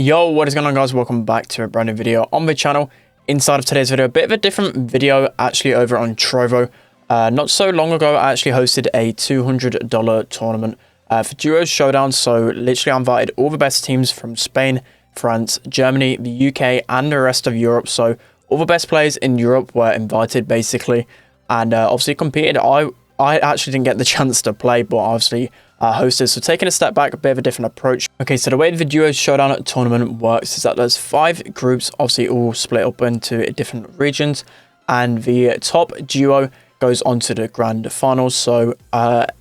Yo, what is going on, guys? Welcome back to a brand new video on the channel. Inside of today's video, a bit of a different video actually over on Trovo. Not so long ago, I actually hosted a $200 tournament for Duos Showdown. So literally I invited all the best teams from Spain, France, Germany, the UK and the rest of Europe. So all the best players in Europe were invited basically, and obviously competed. I actually didn't get the chance to play, but obviously hosted. So taking a step back, a bit of a different approach. Okay, so the way the Duos Showdown tournament works is that there's 5 groups, obviously all split up into different regions, and the top duo goes on to the grand finals. So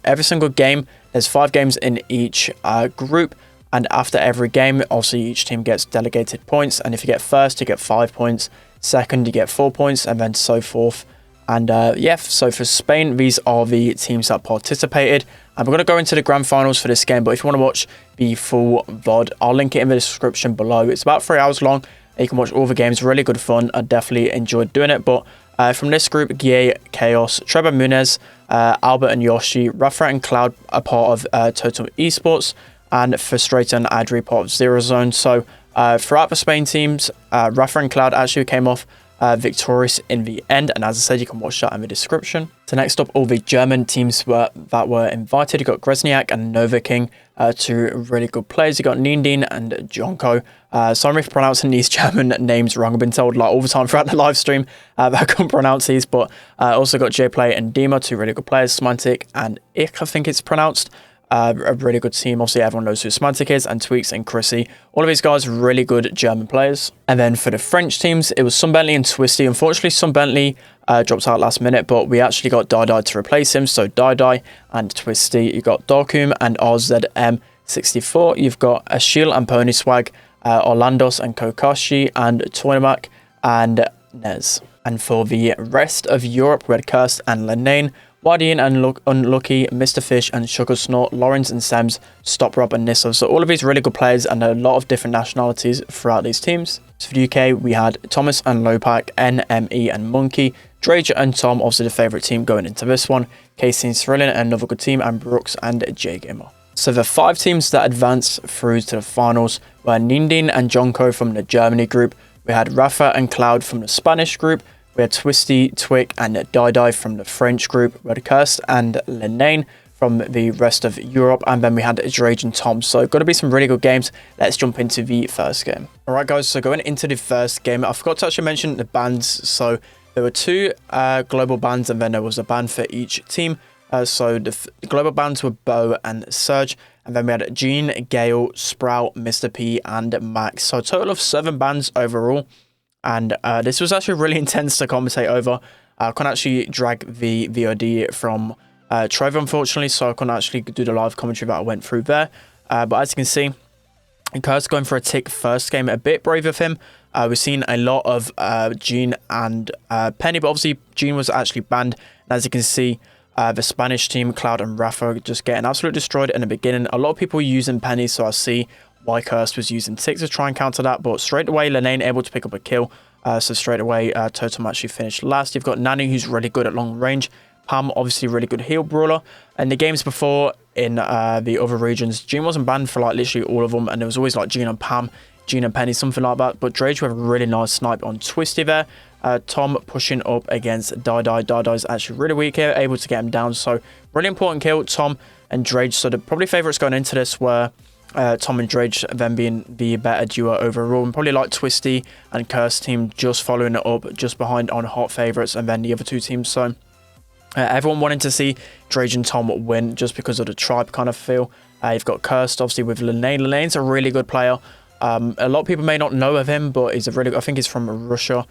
every single game, there's 5 games in each group, and after every game, obviously each team gets delegated points, and if you get first, you get 5 points, second, you get 4 points, and then so forth. And yeah, so for Spain, these are the teams that participated. And we're going to go into the grand finals for this game. But if you want to watch the full VOD, I'll link it in the description below. It's about 3 hours long. You can watch all the games. Really good fun. I definitely enjoyed doing it. But from this group, Guille, Chaos, Trevor Munez, Albert and Yoshi, Rafa and Cloud are part of Total Esports. And Frustrator and Adri part of Zero Zone. So throughout the Spain teams, Rafa and Cloud actually came off victorious in the end, and as I said, you can watch that in the description. So next up, all the German teams that were invited. You got Gresniak and Nova King, 2 really good players. You got Nindin and Jonko. Sorry for pronouncing these German names wrong. I've been told like all the time throughout the live stream that I couldn't pronounce these, but also got J-Play and Dima, 2 really good players. Semantic and Ik, I think it's pronounced. A really good team. Obviously, everyone knows who Semantic is, and Tweaks and Chrissy. All of these guys really good German players. And then for the French teams, it was SpenLC and Twisty. Unfortunately, SpenLC dropped out last minute, but we actually got Dai to replace him. So Dai and Twisty. You got Darkum and RZM64. You've got Ashil and Pony Swag, Orlandos and Kokashi, and Toymac and Nez. And for the rest of Europe, we had Cursed and Lenane, Wadian and Unlucky, Mr. Fish and Sugar Snort, Lawrence and Sems, Stop Rob and Nissa. So all of these really good players and a lot of different nationalities throughout these teams. So for the UK, we had Thomas and Lopak, NME and Monkey, Drage and Tom, obviously the favourite team going into this one, Casey and Thrillin, another good team, and Brooks and J Gamer. So the 5 teams that advanced through to the finals were Nindin and Jonko from the Germany group. We had Rafa and Cloud from the Spanish group. We had Twisty, Twick and Dai from the French group. We had Cursed and Lenane from the rest of Europe. And then we had Drage and Tom. So got to be some really good games. Let's jump into the first game. All right, guys. So going into the first game, I forgot to actually mention the bans. So there were 2 global bans, and then there was a ban for each team. So the global bans were Bo and Surge. And then we had Gene, Gale, Sprout, Mr. P and Max. So a total of 7 bans overall. And this was actually really intense to commentate over. I couldn't actually drag the VOD from Trovo, unfortunately, so I couldn't actually do the live commentary that I went through there. But as you can see, Kurt's going for a tick first game, a bit brave of him. We've seen a lot of Gene and Penny, but obviously Gene was actually banned. And as you can see, the Spanish team, Cloud and Rafa, just getting absolutely destroyed in the beginning. A lot of people using Penny, so I see why Cursed was using Tick to try and counter that, but straight away Lenane able to pick up a kill. So straight away Totem actually finished last. You've got Nani, who's really good at long range. Pam, obviously really good heal brawler. And the games before in the other regions, Gene wasn't banned for like literally all of them, and there was always like Gene and Pam, Gene and Penny, something like that. But Drage with a really nice snipe on Twisty there. Tom pushing up against Dai. Dai's actually really weak here, able to get him down. So really important kill, Tom and Drage. So the probably favourites going into this were Tom and Drage, them being the better duo overall, and probably like Twisty and Curse team just following it up just behind on hot favourites, and then the other 2 teams. So everyone wanted to see Drage and Tom win just because of the tribe kind of feel. You've got Cursed obviously with Lenane. Lenane's a really good player. A lot of people may not know of him, but he's a really, I think he's from Russia.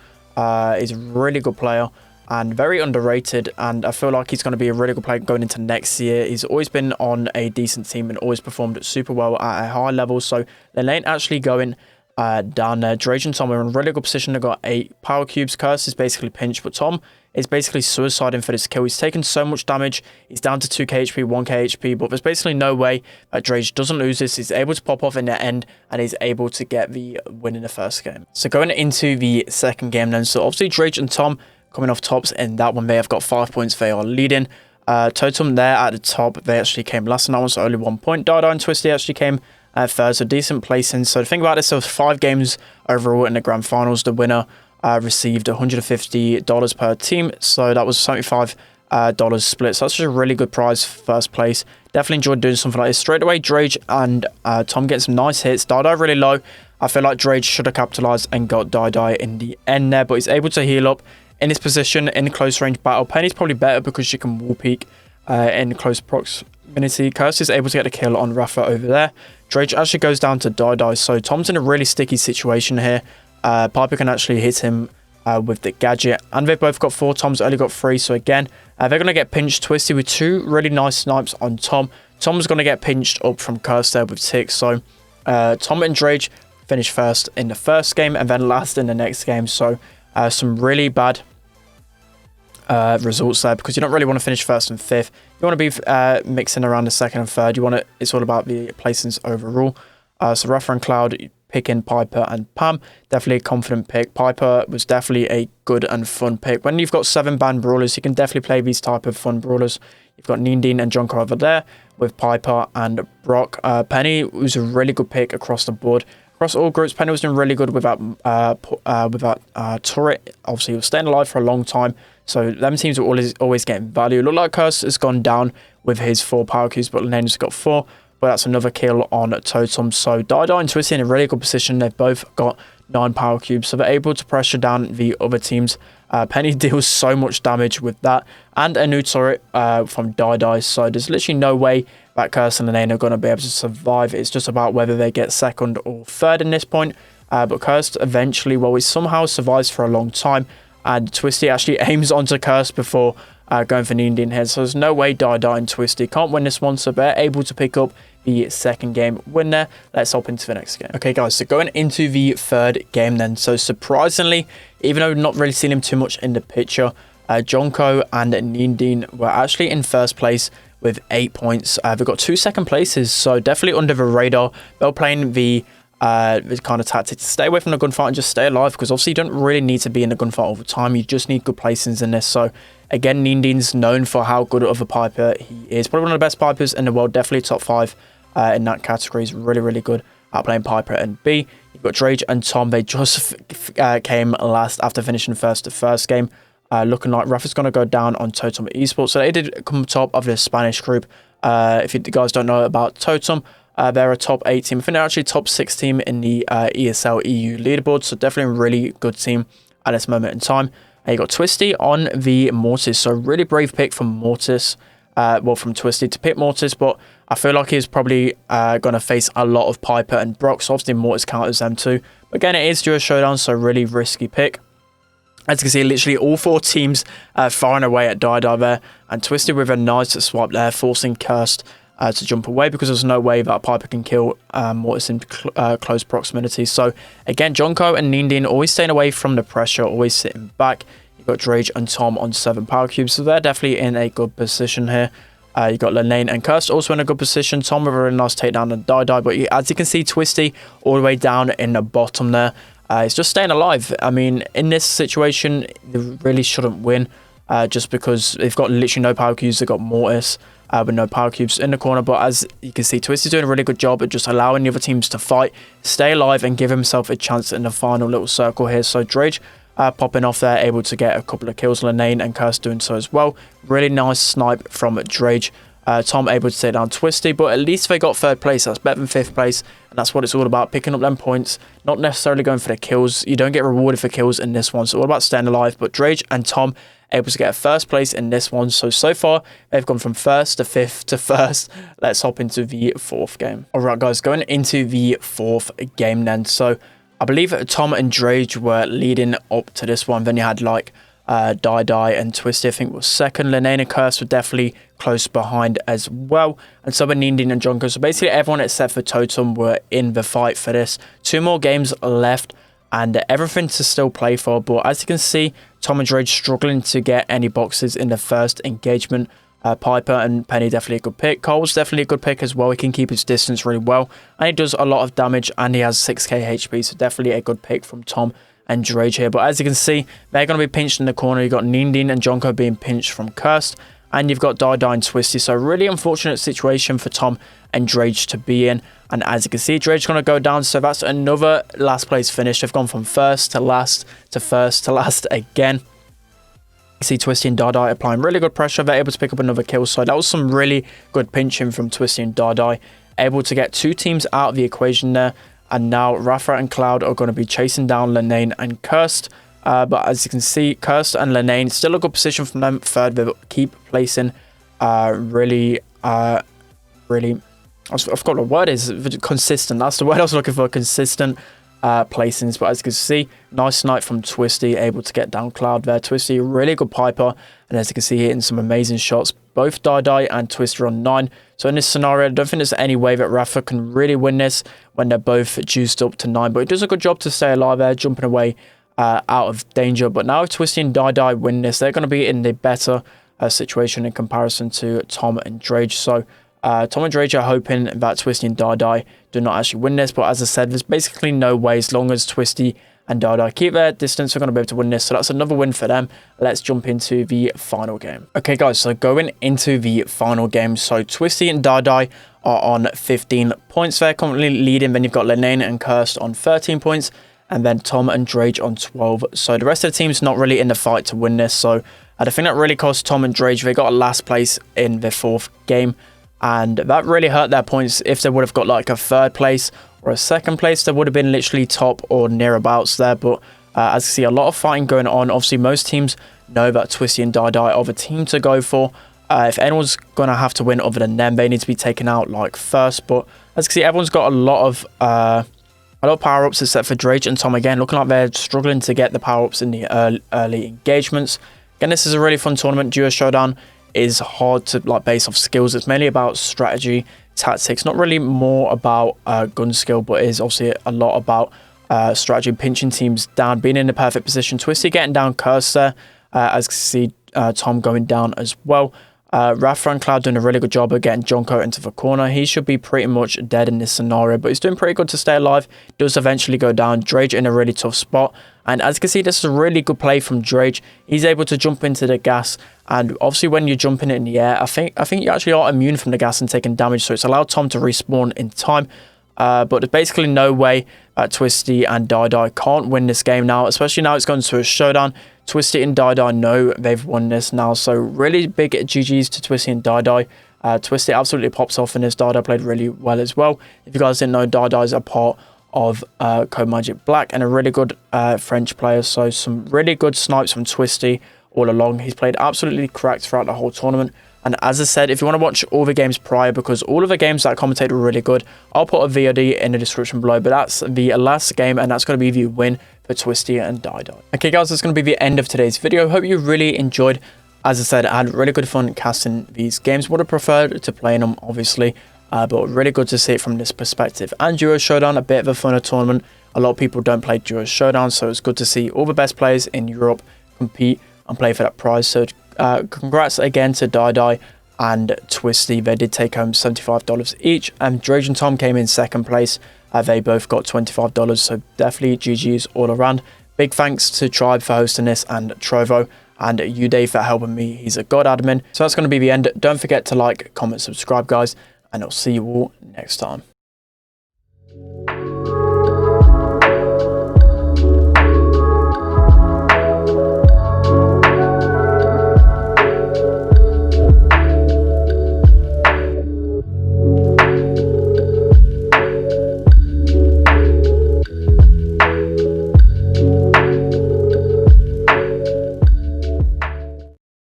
He's a really good player and very underrated, and I feel like he's going to be a really good player going into next year. He's always been on a decent team and always performed super well at a high level. So Lenane actually going down there. Drage and Tom are in a really good position. They've got 8 power cubes. Curse is basically pinched, but Tom is basically suiciding for this kill. He's taken so much damage. He's down to 2k HP, 1k HP, but there's basically no way that Drage doesn't lose this. He's able to pop off in the end, and he's able to get the win in the first game. So going into the second game then, so obviously Drage and Tom coming off tops in that one. They have got 5 points. They are leading. Totem there at the top. They actually came last in that one, so only 1 point. Dada and Twisty actually came third, so decent placing. So think about this, there was 5 games overall in the grand finals. The winner received $150 per team, so that was $75 split. So that's just a really good prize for first place. Definitely enjoyed doing something like this. Straight away, Drage and Tom get some nice hits. Die really low. I feel like Drage should have capitalized and got Die in the end there, but he's able to heal up in this position in close range battle. Penny's probably better because she can wall peek in close proximity. Curse is able to get a kill on Rafa over there. Drage actually goes down to Die, so Tom's in a really sticky situation here. Piper can actually hit him with the gadget, and they've both got 4. Tom's only got 3, so again, they're going to get pinched. Twisty with 2 really nice snipes on Tom. Tom's going to get pinched up from Curse there with 6, so Tom and Drage finished first in the first game and then last in the next game, so some really bad results there, because you don't really want to finish first and 5th. You want to be mixing around the 2nd and 3rd. You want to, it's all about the placings overall. So Rafa and Cloud picking Piper and Pam, definitely a confident pick. Piper was definitely a good and fun pick. When you've got 7 banned brawlers, you can definitely play these type of fun brawlers. You've got Nindin and Jonko over there with Piper and Brock. Penny was a really good pick across the board. Across all groups, Penny was doing really good without turret. Obviously, he was staying alive for a long time, so them teams were always getting value. Look like Curse has gone down with his 4 power cubes, but Lena's got 4. But that's another kill on Totem. So Die and Twisty in a really good position. They've both got 9 power cubes, so they're able to pressure down the other teams. Penny deals so much damage with that, and a new turret from Die. So there's literally no way that Curse and Lena are going to be able to survive. It's just about whether they get 2nd or 3rd in this point. But Curse eventually, well, he somehow survives for a long time, and Twisty actually aims onto Curse before going for the Indian head. So there's no way Die and Twisty can't win this one, so they're able to pick up the 2nd game win there. Let's hop into the next game. Okay guys, so going into the 3rd game then. So surprisingly, even though we've not really seen him too much in the picture, Jonko and Nindin were actually in 1st place with 8 points. They've got 2 second places, so definitely under the radar. They're playing the kind of tactic to stay away from the gunfight and just stay alive, because obviously you don't really need to be in the gunfight all the time. You just need good placings in this. So again, Nindin's known for how good of a piper he is. Probably one of the best pipers in the world, definitely top 5 in that category. He's really good at playing Piper and B. You've got Drage and Tom. They just came last after finishing first the first game. Looking like Rafa's going to go down on Totem Esports. So they did come top of the Spanish group. If you guys don't know about Totem, they're a top 8 team. I think they're actually top 6 team in the ESL EU leaderboard. So definitely a really good team at this moment in time. And you got Twisty on the Mortis. So really brave pick from Mortis. Well, from Twisty to pick Mortis, but I feel like he's probably going to face a lot of Piper and Brock, so obviously Mortis counters them too. But again, it is duo showdown, so really risky pick. As you can see, literally all 4 teams firing away at Die there, and Twisty with a nice swipe there, forcing Cursed to jump away, because there's no way that Piper can kill Mortis in close proximity. So again, Jonko and Nindin always staying away from the pressure, always sitting back. Got Drage and Tom on 7 power cubes, so they're definitely in a good position here. You got Lane and Curse also in a good position. Tom with a really nice takedown and Die, but as you can see, Twisty all the way down in the bottom there. He's just staying alive. I mean, in this situation, they really shouldn't win, just because they've got literally no power cubes. They've got Mortis with no power cubes in the corner, but as you can see, Twisty's doing a really good job at just allowing the other teams to fight, stay alive, and give himself a chance in the final little circle here. So Drage popping off there, able to get a couple of kills. Lane and Curse doing so as well. Really nice snipe from Drage. Tom able to take down Twisty, but at least they got 3rd place. That's better than 5th place, and that's what it's all about, picking up them points, not necessarily going for the kills. You don't get rewarded for kills in this one, so all about staying alive. But Drage and Tom able to get 1st place in this one. So far, they've gone from 1st to 5th to 1st. Let's hop into the 4th game. Alright guys, going into the 4th game then. So I believe Tom and Drage were leading up to this one. Then you had like Die and Twisty, I think, was 2nd. Lene and Curse were definitely close behind as well. And so were Nindin and Jonko. So basically everyone except for Totem were in the fight for this. 2 more games left and everything to still play for. But as you can see, Tom and Drage struggling to get any boxes in the first engagement. Piper and Penny definitely a good pick. Cole's definitely a good pick as well. He can keep his distance really well, and he does a lot of damage, and he has 6k HP, so definitely a good pick from Tom and Drage here. But as you can see, they're going to be pinched in the corner. You got Nindin and Jonko being pinched from Cursed, and you've got Dada and Twisty. So really unfortunate situation for Tom and Drage to be in. And as you can see, Drage's going to go down. So that's another last place finish. They've gone from first to last to first to last again. You see Twisty and Dada applying really good pressure. They're able to pick up another kill. So that was some really good pinching from Twisty and Dada. Able to get 2 teams out of the equation there. And now Rafa and Cloud are going to be chasing down Lenane and Cursed. But as you can see, Cursed and Lenane, still a good position from them. Third, they keep placing really, I forgot what the word is. Consistent. That's the word I was looking for. Consistent placings. But as you can see, nice snipe from Twisty, able to get down Cloud there. Twisty, really good piper. And as you can see, hitting some amazing shots. Both Dada and Twisty are on 9. So in this scenario, I don't think there's any way that Rafa can really win this when they're both juiced up to 9. But it does a good job to stay alive there, jumping away out of danger. But now if Twisty and Dada win this, they're going to be in the better situation in comparison to Tom and Drage. So Tom and Drage are hoping that Twisty and Dada do not actually win this. But as I said, there's basically no way, as long as Twisty and Dada keep their distance, we're going to be able to win this. So that's another win for them. Let's jump into the final game. Okay, guys, so going into the final game. So Twisty and Dada are on 15 points. They're currently leading. Then you've got Lenane and Cursed on 13 points. And then Tom and Drage on 12. So the rest of the team's not really in the fight to win this. So the thing that really cost Tom and Drage, they got a last place in their 4th game. And that really hurt their points. If they would have got like a 3rd place or a 2nd place, they would have been literally top or nearabouts there. But as you see, a lot of fighting going on. Obviously, most teams know that Twisty and Dada are the team to go for. If anyone's going to have to win other than them, they need to be taken out like first. But as you can see, everyone's got a lot of power-ups except for Drage and Tom again. Looking like they're struggling to get the power-ups in the early engagements. Again, this is a really fun tournament. Duo Showdown is hard to like base off skills. It's mainly about strategy, tactics, not really more about gun skill, but it is obviously a lot about strategy, pinching teams down, being in the perfect position. Twisty getting down Cursed there, as you can see Tom going down as well. Rafa and Cloud doing a really good job of getting Jonko into the corner. He should be pretty much dead in this scenario, but he's doing pretty good to stay alive. Does eventually go down. Drage in a really tough spot. And as you can see, this is a really good play from Drage. He's able to jump into the gas. And obviously when you're jumping in the air, I think you actually are immune from the gas and taking damage. So it's allowed Tom to respawn in time. But there's basically no way that Twisty and Dada can't win this game now, especially now it's gone to a showdown. Twisty and Dada know they've won this now, so really big GG's to Twisty and Dada. Twisty absolutely pops off in this. Dada played really well as well. If you guys didn't know, Dada is a part of Code Magic Black and a really good French player, so some really good snipes from Twisty all along. He's played absolutely correct throughout the whole tournament. And as I said, if you want to watch all the games prior, because all of the games that I commentated were really good, I'll put a VOD in the description below. But that's the last game, and that's going to be the win for Twisty and Dada. Okay, guys, that's going to be the end of today's video. Hope you really enjoyed. As I said, I had really good fun casting these games. Would have preferred to play in them, obviously, but really good to see it from this perspective. And Duo Showdown, a bit of a funner tournament. A lot of people don't play Duo Showdown, so it's good to see all the best players in Europe compete and play for that prize. So congrats again to Dada and Twisty. They did take home $75 each, and Drage and Tom came in 2nd place. They both got $25, so definitely GG's all around. Big thanks to Tribe for hosting this, and Trovo, and Uday for helping me. He's a god admin. So that's going to be the end. Don't forget to like, comment, subscribe, guys, and I'll see you all next time.